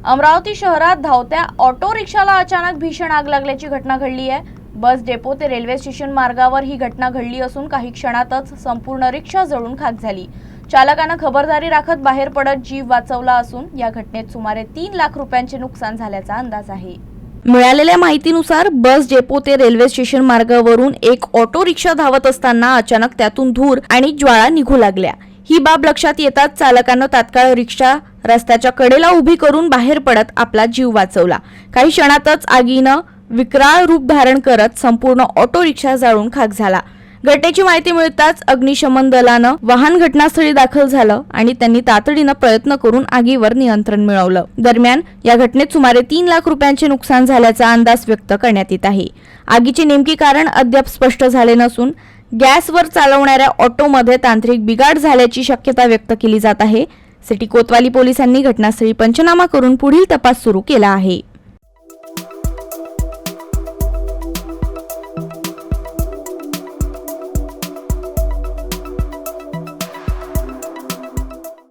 अमरावती शहरात धावत्या ऑटो रिक्षाला अचानक भीषण आग लागल्याची घटना घडली आहे। बस डेपो ते रेल्वे स्टेशन मार्गावर ही घटना घडली असून काही क्षणातच संपूर्ण रिक्षा जळून खाक झाली। चालकानं खबरदारी राखत बाहेर पडत जीव वाचवला असून या घटनेत सुमारे 3 लाख रुपयांचे नुकसान झाल्याचा अंदाज आहे। मिळालेल्या माहितीनुसार बस डेपो ते रेल्वे स्टेशन मार्गावरून एक ऑटो रिक्षा धावत असताना अचानक त्यातून धूर आणि ज्वाळा निघू लागल्या। ही बाब लक्षात येताच चालकानं तात्काळ रिक्षा रस्त्याच्या कडेला उभी करून बाहेर पडत आपला जीव वाचवला। काही क्षणातच आगीनं विकराळ रूप धारण करत संपूर्ण ऑटो रिक्षा जाळून खाक झाला। घटनेची माहिती मिळताच अग्निशमन दलानं वाहन घटनास्थळी दाखल झालं आणि त्यांनी तातडीनं प्रयत्न करून आगीवर नियंत्रण मिळवलं। दरम्यान या घटनेत सुमारे 3 लाख रुपयांचे नुकसान झाल्याचा अंदाज व्यक्त करण्यात येत आहे। आगीचे नेमके कारण अद्याप स्पष्ट झाले नसून गॅसवर चालवणाऱ्या ऑटोमध्ये तांत्रिक बिघाड झाल्याची शक्यता व्यक्त केली जात आहे। सिटी कोतवाली पोलिसांनी घटनास्थळी पंचनामा करून पुढील तपास सुरू केला आहे।